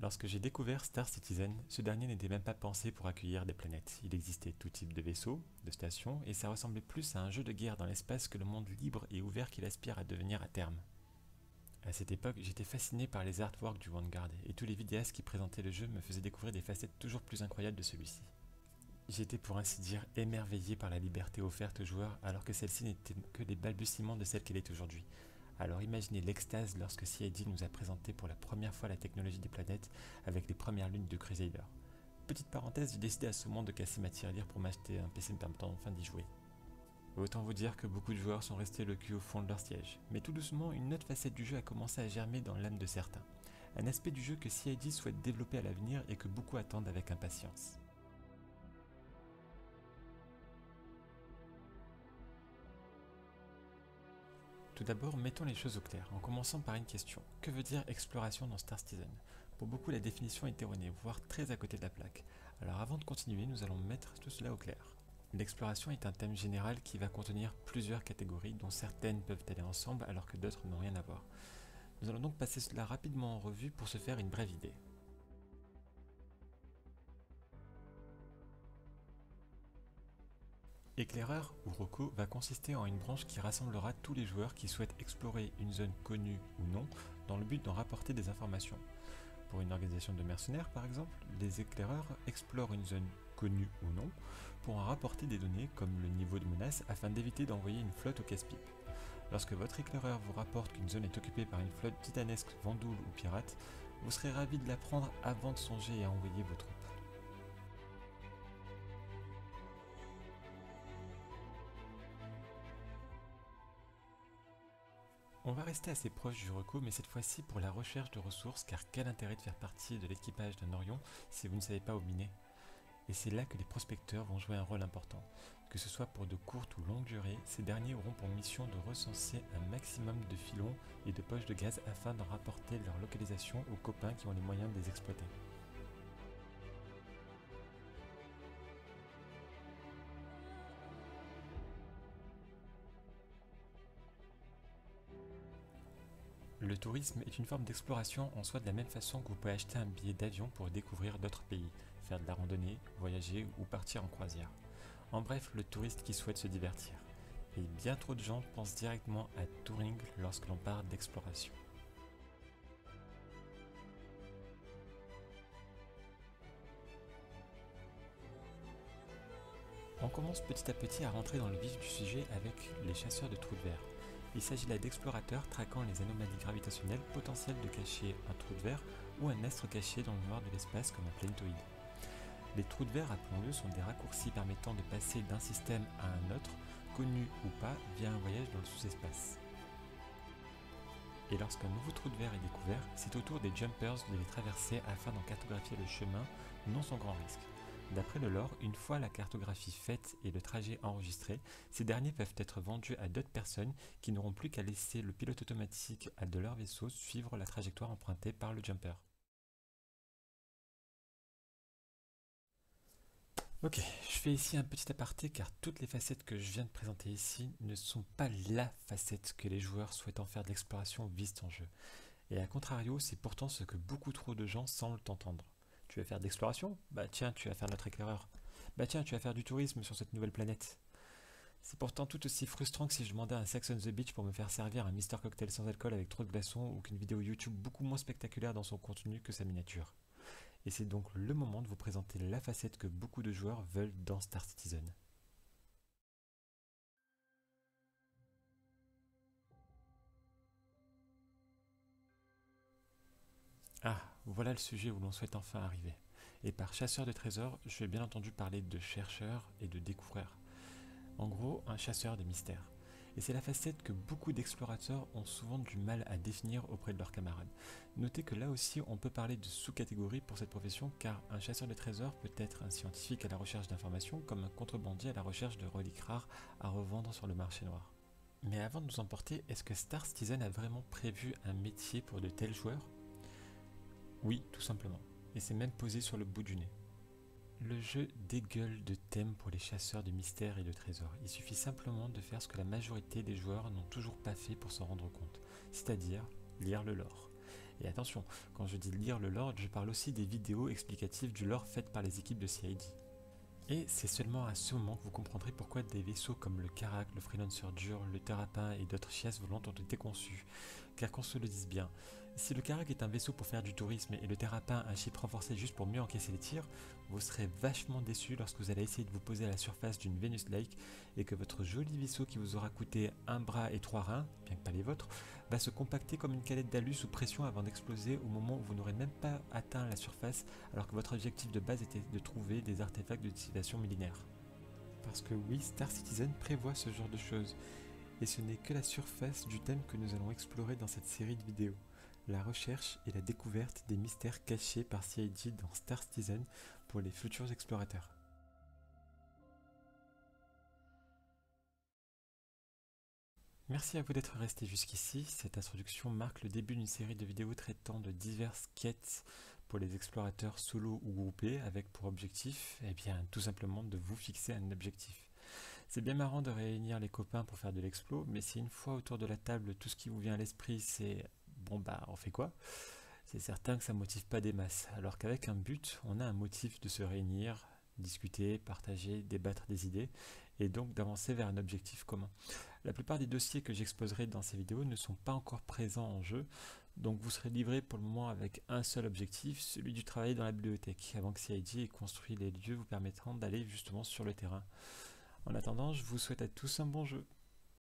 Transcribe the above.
Lorsque j'ai découvert Star Citizen, ce dernier n'était même pas pensé pour accueillir des planètes. Il existait tout type de vaisseaux, de stations, et ça ressemblait plus à un jeu de guerre dans l'espace que le monde libre et ouvert qu'il aspire à devenir à terme. À cette époque, j'étais fasciné par les artworks du Vanguard, et tous les vidéastes qui présentaient le jeu me faisaient découvrir des facettes toujours plus incroyables de celui-ci. J'étais pour ainsi dire émerveillé par la liberté offerte aux joueurs alors que celle-ci n'était que les balbutiements de celle qu'elle est aujourd'hui. Alors imaginez l'extase lorsque CID nous a présenté pour la première fois la technologie des planètes avec les premières lunes de Crusader. Petite parenthèse, j'ai décidé à ce moment de casser ma tirelire pour m'acheter un PC me permettant enfin d'y jouer. Autant vous dire que beaucoup de joueurs sont restés le cul au fond de leur siège. Mais tout doucement, une autre facette du jeu a commencé à germer dans l'âme de certains. Un aspect du jeu que CID souhaite développer à l'avenir et que beaucoup attendent avec impatience. Tout d'abord, mettons les choses au clair, en commençant par une question. Que veut dire exploration dans Star Citizen? Pour beaucoup, la définition est erronée, voire très à côté de la plaque. Alors avant de continuer, nous allons mettre tout cela au clair. L'exploration est un thème général qui va contenir plusieurs catégories, dont certaines peuvent aller ensemble alors que d'autres n'ont rien à voir. Nous allons donc passer cela rapidement en revue pour se faire une brève idée. Éclaireur ou Rocco va consister en une branche qui rassemblera tous les joueurs qui souhaitent explorer une zone connue ou non dans le but d'en rapporter des informations. Pour une organisation de mercenaires par exemple, les éclaireurs explorent une zone connue ou non pour en rapporter des données comme le niveau de menace afin d'éviter d'envoyer une flotte au casse-pipe. Lorsque votre éclaireur vous rapporte qu'une zone est occupée par une flotte titanesque vandoule ou pirate, vous serez ravi de l'apprendre avant de songer à envoyer vos troupes. On va rester assez proche du Reco, mais cette fois-ci pour la recherche de ressources, car quel intérêt de faire partie de l'équipage d'un Orion si vous ne savez pas où miner? Et c'est là que les prospecteurs vont jouer un rôle important. Que ce soit pour de courtes ou longues durées, ces derniers auront pour mission de recenser un maximum de filons et de poches de gaz afin d'en rapporter leur localisation aux copains qui ont les moyens de les exploiter. Le tourisme est une forme d'exploration en soi de la même façon que vous pouvez acheter un billet d'avion pour découvrir d'autres pays, faire de la randonnée, voyager ou partir en croisière. En bref, le touriste qui souhaite se divertir. Et bien trop de gens pensent directement à touring lorsque l'on parle d'exploration. On commence petit à petit à rentrer dans le vif du sujet avec les chasseurs de trous de verre. Il s'agit là d'explorateurs traquant les anomalies gravitationnelles potentielles de cacher un trou de verre ou un astre caché dans le noir de l'espace comme un planétoïde. Les trous de verre, appelons-le, sont des raccourcis permettant de passer d'un système à un autre, connu ou pas, via un voyage dans le sous-espace. Et lorsqu'un nouveau trou de verre est découvert, c'est au tour des jumpers de les traverser afin d'en cartographier le chemin, non sans grand risque. D'après le lore, une fois la cartographie faite et le trajet enregistré, ces derniers peuvent être vendus à d'autres personnes qui n'auront plus qu'à laisser le pilote automatique de leur vaisseau suivre la trajectoire empruntée par le jumper. Ok, je fais ici un petit aparté car toutes les facettes que je viens de présenter ici ne sont pas la facette que les joueurs souhaitant faire de l'exploration visent en jeu. Et à contrario, c'est pourtant ce que beaucoup trop de gens semblent entendre. Tu vas faire de l'exploration? Bah tiens, tu vas faire notre éclaireur. Bah tiens, tu vas faire du tourisme sur cette nouvelle planète. C'est pourtant tout aussi frustrant que si je demandais à un Sex on the Beach pour me faire servir un Mister Cocktail sans alcool avec trop de glaçons ou qu'une vidéo YouTube beaucoup moins spectaculaire dans son contenu que sa miniature. Et c'est donc le moment de vous présenter la facette que beaucoup de joueurs veulent dans Star Citizen. Ah, voilà le sujet où l'on souhaite enfin arriver. Et par chasseur de trésors, je vais bien entendu parler de chercheur et de découvreur. En gros, un chasseur de mystères. Et c'est la facette que beaucoup d'explorateurs ont souvent du mal à définir auprès de leurs camarades. Notez que là aussi on peut parler de sous-catégorie pour cette profession car un chasseur de trésors peut être un scientifique à la recherche d'informations comme un contrebandier à la recherche de reliques rares à revendre sur le marché noir. Mais avant de nous emporter, est-ce que Star Citizen a vraiment prévu un métier pour de tels joueurs? Oui, tout simplement. Et c'est même posé sur le bout du nez. Le jeu dégueule de thèmes pour les chasseurs de mystères et de trésors. Il suffit simplement de faire ce que la majorité des joueurs n'ont toujours pas fait pour s'en rendre compte, c'est-à-dire lire le lore. Et attention, quand je dis lire le lore, je parle aussi des vidéos explicatives du lore faites par les équipes de CID. Et c'est seulement à ce moment que vous comprendrez pourquoi des vaisseaux comme le Karak, le Freelancer Dur, le Terrapin et d'autres chasses volantes ont été conçus. Car qu'on se le dise bien, si le Karak est un vaisseau pour faire du tourisme et le Terrapin un ship renforcé juste pour mieux encaisser les tirs, vous serez vachement déçu lorsque vous allez essayer de vous poser à la surface d'une Venus Lake et que votre joli vaisseau qui vous aura coûté un bras et 3 reins, bien que pas les vôtres, va se compacter comme une canette d'alu sous pression avant d'exploser au moment où vous n'aurez même pas atteint la surface alors que votre objectif de base était de trouver des artefacts d'utilisation millénaire. Parce que oui, Star Citizen prévoit ce genre de choses, et ce n'est que la surface du thème que nous allons explorer dans cette série de vidéos, la recherche et la découverte des mystères cachés par CIG dans Star Citizen pour les futurs explorateurs. Merci à vous d'être resté jusqu'ici. Cette introduction marque le début d'une série de vidéos traitant de diverses quêtes pour les explorateurs solo ou groupés avec pour objectif, tout simplement de vous fixer un objectif. C'est bien marrant de réunir les copains pour faire de l'explo, mais si une fois autour de la table tout ce qui vous vient à l'esprit c'est bon bah on fait quoi? C'est certain que ça ne motive pas des masses, alors qu'avec un but, on a un motif de se réunir, discuter, partager, débattre des idées, et donc d'avancer vers un objectif commun. La plupart des dossiers que j'exposerai dans ces vidéos ne sont pas encore présents en jeu, donc vous serez livré pour le moment avec un seul objectif, celui du travail dans la bibliothèque, avant que CIG ait construit les lieux vous permettant d'aller justement sur le terrain. En attendant, je vous souhaite à tous un bon jeu.